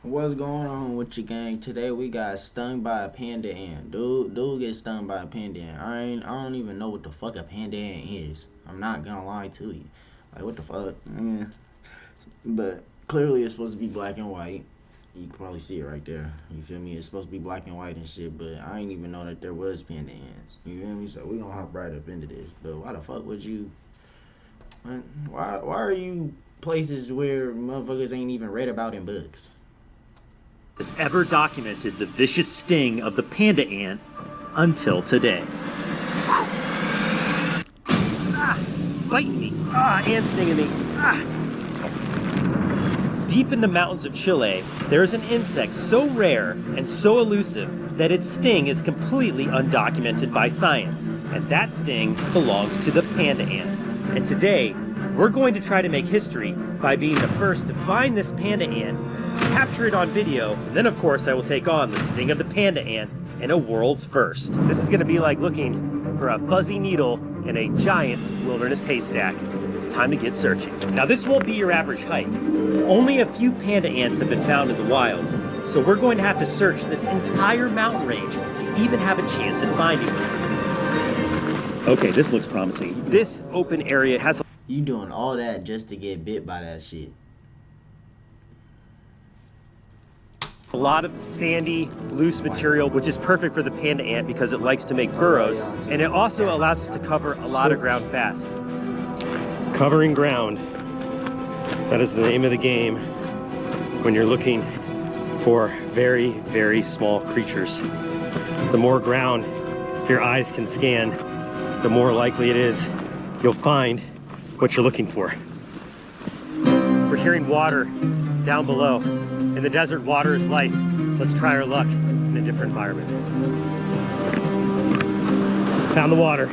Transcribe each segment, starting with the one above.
What's going on with your gang? Today we got stung by a panda ant. Dude gets stung by a panda ant. I don't even know what the fuck a panda ant is. I'm not gonna lie to you. Like what the fuck? Yeah. But clearly it's supposed to be black and white. You can probably see it right there. You feel me? It's supposed to be black and white and shit, but I didn't even know that there was panda ants. You feel me? So we gonna hop right up into this. But why the fuck would you? Why are you places where motherfuckers ain't even read about in books? Has ever documented the vicious sting of the panda ant until today. It's biting me. Ant stinging me. Deep in the mountains of Chile, there is an insect so rare and so elusive that its sting is completely undocumented by science. And that sting belongs to the panda ant. And today, we're going to try to make history by being the first to find this panda ant, capture it on video, and then of course I will take on the sting of the panda ant in a world's first. This is gonna be like looking for a fuzzy needle in a giant wilderness haystack. It's time to get searching. Now this won't be your average hike. Only a few panda ants have been found in the wild, so we're going to have to search this entire mountain range to even have a chance at finding one. Okay, this looks promising. This open area has You doing all that just to get bit by that shit. a lot of sandy, loose material, which is perfect for the panda ant because it likes to make burrows, and it also allows us to cover a lot of ground fast. Covering ground. That is the name of the game when you're looking for very, very small creatures. The more ground your eyes can scan, the more likely it is you'll find what you're looking for. We're hearing water down below. In the desert, water is life. Let's try our luck in a different environment. Found the water.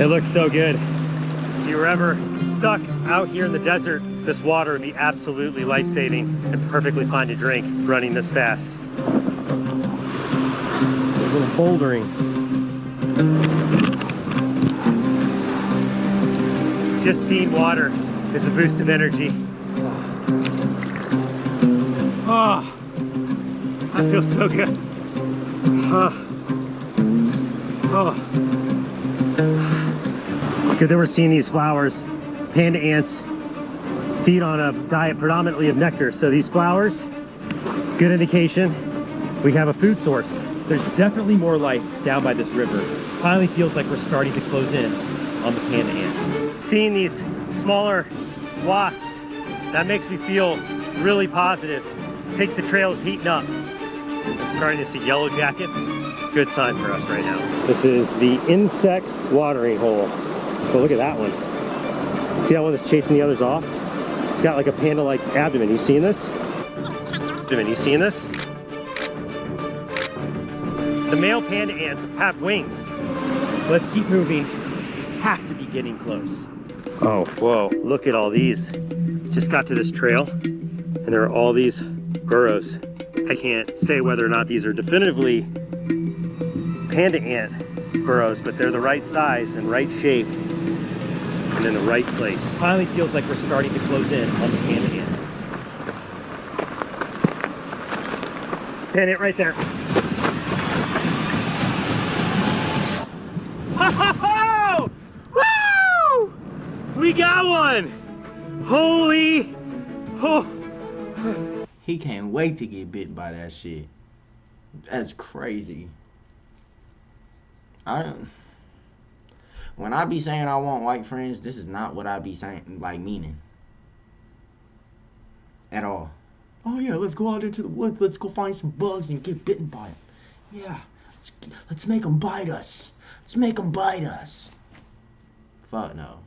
It looks so good. If you were ever stuck out here in the desert, this water would be absolutely life-saving and perfectly fine to drink running this fast. A little bouldering. Just seeing water is a boost of energy. Oh, I feel so good. It's good that we're seeing these flowers. Panda ants feed on a diet predominantly of nectar, so these flowers, good indication we have a food source. There's definitely more life down by this river. Finally feels like we're starting to close in on the panda ant. Seeing these smaller wasps, that makes me feel really positive. I think the trail is heating up. I'm starting to see yellow jackets. Good sign for us right now. This is the insect watering hole. So look at that one. See that one that's chasing the others off? It's got like a panda-like abdomen. You seeing this? You seeing this? The male panda ants have wings. Let's keep moving. Have to be getting close. Oh, whoa, look at all these. Just got to this trail and there are all these burrows. I can't say whether or not these are definitively panda ant burrows, but they're the right size and right shape and in the right place. Finally feels like we're starting to close in on the panda ant. Panda ant right there. Ho-ho-ho! Woo! We got one! Holy! Oh. He can't wait to get bit by that shit. That's crazy. When I be saying I want white friends, this is not what I be saying, like meaning. At all. Oh yeah, let's go out into the woods. Let's go find some bugs and get bitten by them. Yeah, let's make them bite us. Let's make them bite us. Fuck no.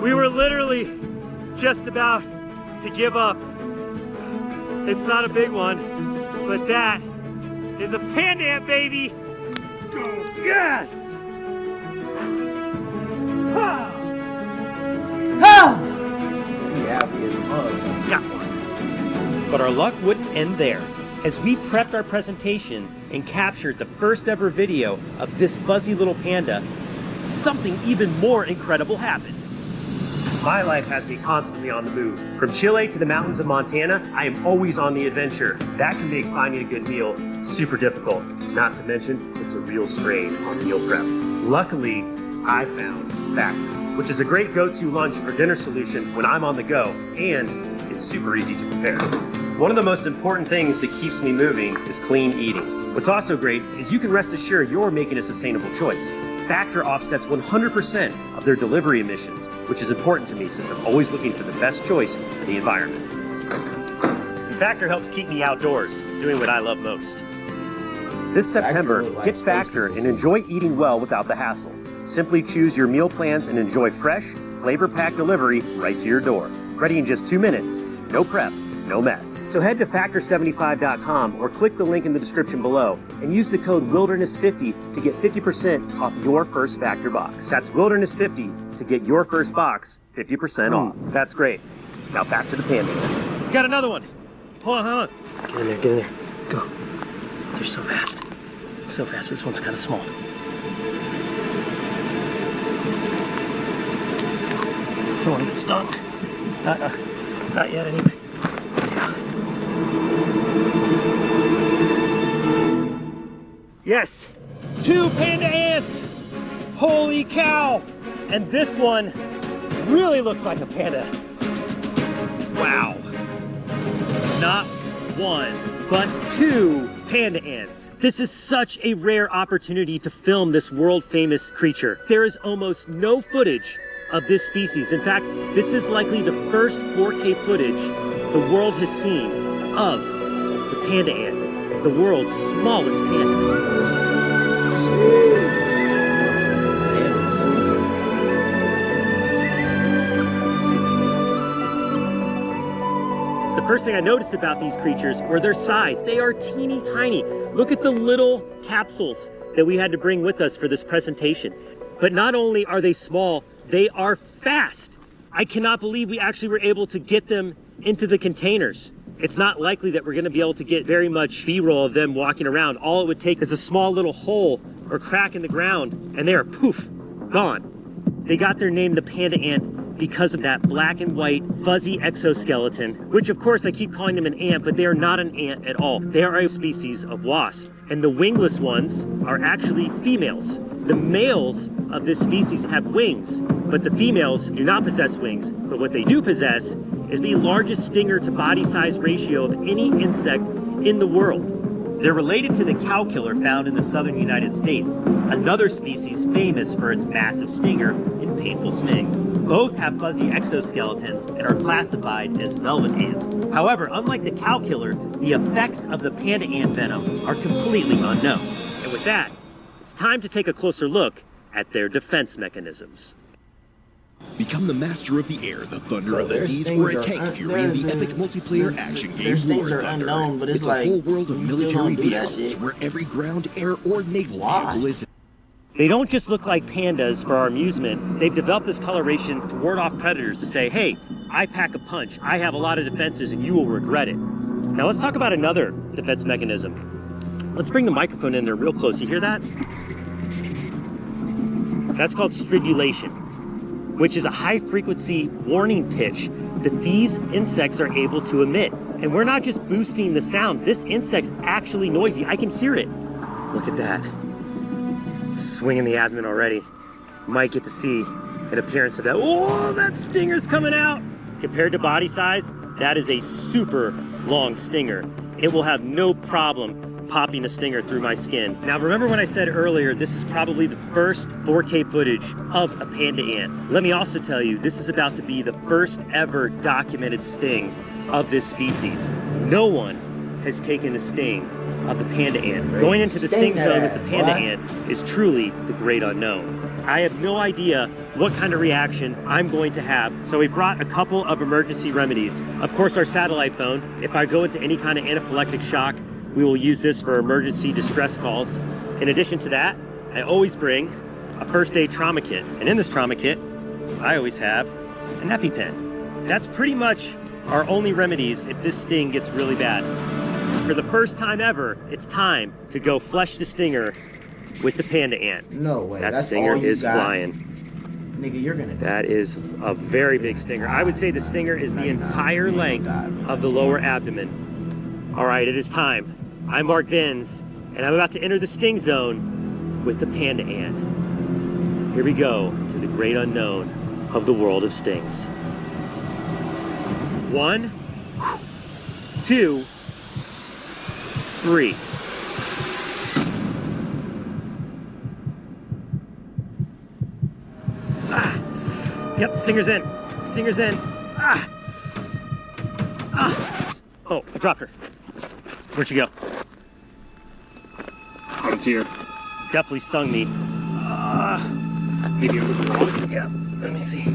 We were literally just about to give up. It's not a big one, but that is a panda ant, baby. Let's go. Yes! Ha! Ha! He happy as a mug. Got one. But our luck wouldn't end there. As we prepped our presentation and captured the first ever video of this fuzzy little panda, something even more incredible happened. My life has me constantly on the move. From Chile to the mountains of Montana, I am always on the adventure. That can make finding a good meal super difficult. Not to mention, it's a real strain on meal prep. Luckily, I found Factor, which is a great go-to lunch or dinner solution when I'm on the go, and it's super easy to prepare. One of the most important things that keeps me moving is clean eating. What's also great is you can rest assured you're making a sustainable choice. Factor offsets 100% of their delivery emissions, which is important to me since I'm always looking for the best choice for the environment. And Factor helps keep me outdoors, doing what I love most. This September, get Factor and enjoy eating well without the hassle. Simply choose your meal plans and enjoy fresh, flavor-packed delivery right to your door. Ready in just 2 minutes. No prep, no mess. So head to factor75.com or click the link in the description below and use the code WILDERNESS50 to get 50% off your first Factor box. That's WILDERNESS50 to get your first box 50% off. That's great. Now back to the Panda. Got another one. Hold on. Get in there. Go. They're so fast. So fast. This one's kind of small. Don't want to get stung. Not yet anyway. Yes, 2 panda ants. Holy cow. And this one really looks like a panda. Wow. Not 1, but 2 panda ants. This is such a rare opportunity to film this world famous creature. There is almost no footage of this species. In fact, this is likely the first 4K footage the world has seen of the panda ant, the world's smallest panda. The first thing I noticed about these creatures were their size. They are teeny tiny. Look at the little capsules that we had to bring with us for this presentation. But not only are they small, they are fast. I cannot believe we actually were able to get them into the containers. It's not likely that we're gonna be able to get very much B-roll of them walking around. All it would take is a small little hole or crack in the ground, and they are poof, gone. They got their name, the panda ant, because of that black and white fuzzy exoskeleton, which of course I keep calling them an ant, but they are not an ant at all. They are a species of wasp. And the wingless ones are actually females. The males of this species have wings, but the females do not possess wings. But what they do possess is the largest stinger to body size ratio of any insect in the world. They're related to the cow killer found in the southern United States, another species famous for its massive stinger and painful sting. Both have fuzzy exoskeletons and are classified as velvet ants. However, unlike the cow killer, the effects of the panda ant venom are completely unknown. And with that, it's time to take a closer look at their defense mechanisms. Become the master of the air, the thunder of the seas, or attack Fury in the epic multiplayer action game War Thunder. Unknown, but it's like, a whole world of military vehicles where every ground, air, or naval vehicle is... They don't just look like pandas for our amusement. They've developed this coloration to ward off predators to say, hey, I pack a punch, I have a lot of defenses, and you will regret it. Now let's talk about another defense mechanism. Let's bring the microphone in there real close. You hear that? That's called stridulation, which is a high-frequency warning pitch that these insects are able to emit. And we're not just boosting the sound. This insect's actually noisy. I can hear it. Look at that. Swinging the abdomen already. Might get to see an appearance of that. Oh, that stinger's coming out. Compared to body size, that is a super long stinger. It will have no problem popping a stinger through my skin. Now remember when I said earlier, this is probably the first 4K footage of a panda ant. Let me also tell you, this is about to be the first ever documented sting of this species. No one has taken the sting of the panda ant. Going into the sting zone with the panda ant is truly the great unknown. I have no idea what kind of reaction I'm going to have, so we brought a couple of emergency remedies. Of course, our satellite phone. If I go into any kind of anaphylactic shock, we will use this for emergency distress calls. In addition to that, I always bring a first aid trauma kit. And in this trauma kit, I always have an EpiPen. That's pretty much our only remedies if this sting gets really bad. For the first time ever, it's time to go flesh the stinger with the panda ant. No way. That That's stinger all you is got? flying. Nigga, you're gonna die. That is a very big stinger. I would say the stinger is the entire length of the lower abdomen. All right, it is time. I'm Mark Vins, and I'm about to enter the sting zone with the panda ant. Here we go to the great unknown of the world of stings. 1, 2, 3. Yep, stinger's in. Stinger's in. Ah. Ah. Oh, I dropped her. Where'd she go? Oh, it's here. Definitely stung me. Maybe over the wall. Yeah, let me see.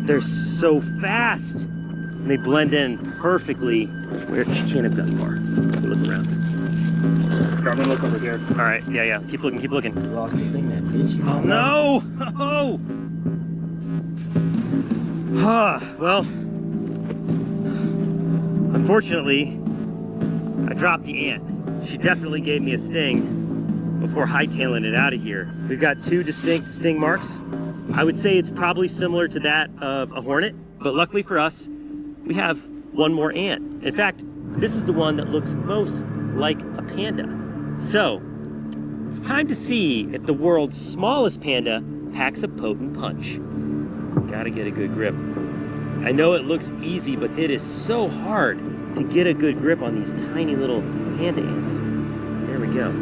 They're so fast. And they blend in perfectly. Where she can't have gotten far. Look around. Here, I'm gonna look over here. All right, yeah. Keep looking, keep looking. Lost the thing that bitch. Oh no! Oh! Well, unfortunately, I dropped the ant. She definitely gave me a sting before hightailing it out of here. We've got 2 distinct sting marks. I would say it's probably similar to that of a hornet, but luckily for us, we have one more ant. In fact, this is the one that looks most like a panda. So, it's time to see if the world's smallest panda packs a potent punch. Gotta get a good grip. I know it looks easy, but it is so hard to get a good grip on these tiny little panda ants. There we go.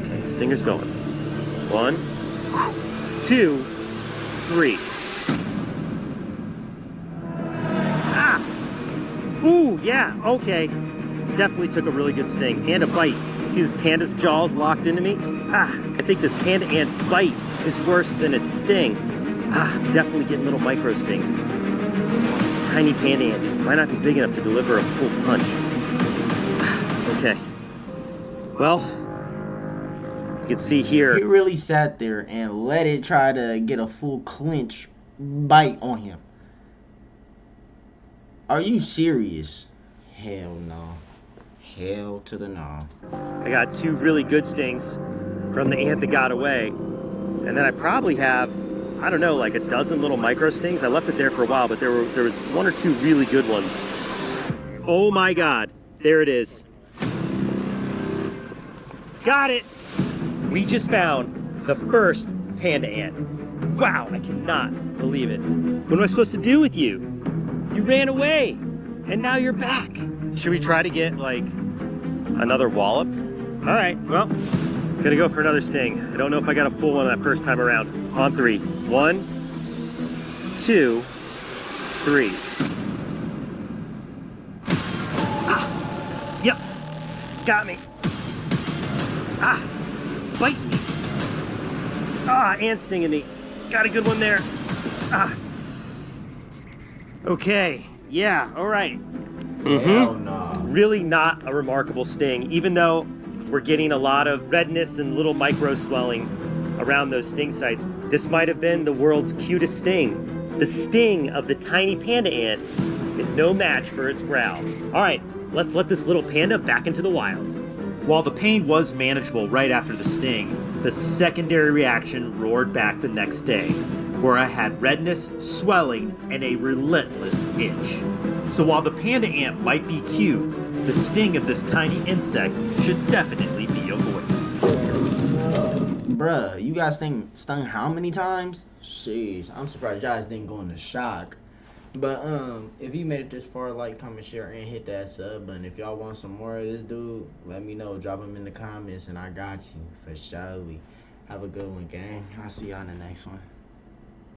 Okay, stinger's going. 1, 2, 3. Ah! Ooh, yeah, okay. Definitely took a really good sting and a bite. See this panda's jaws locked into me? I think this panda ant's bite is worse than its sting. Definitely getting little micro stings. This tiny panda ant just might not be big enough to deliver a full punch. Okay. Well, you can see here. He really sat there and let it try to get a full clinch bite on him. Are you serious? Hell no. Hell to the no. I got 2 really good stings from the ant that got away. And then I probably have, I don't know, like a dozen little micro stings. I left it there for a while, but there was 1 or 2 really good ones. Oh my God, there it is. Got it. We just found the first panda ant. Wow, I cannot believe it. What am I supposed to do with you? You ran away, and now you're back. Should we try to get like another wallop? All right, well, gonna go for another sting. I don't know if I got a full one that first time around. On 3. 1, 2, 3. Yep, got me. Bite me. Ant stinging me. Got a good one there. Okay, yeah, all right. Hell no. Really not a remarkable sting, even though we're getting a lot of redness and little micro swelling around those sting sites. This might have been the world's cutest sting. The sting of the tiny panda ant is no match for its growl. All right, let's let this little panda back into the wild. While the pain was manageable right after the sting, the secondary reaction roared back the next day, where I had redness, swelling, and a relentless itch. So while the panda ant might be cute, the sting of this tiny insect should definitely be avoided. Bruh, you guys stung how many times? Jeez, I'm surprised you guys didn't go into shock. But if you made it this far, like, comment, share, and hit that sub button. If y'all want some more of this dude, let me know. Drop them in the comments, and I got you for surely. Have a good one, gang. I'll see y'all in the next one.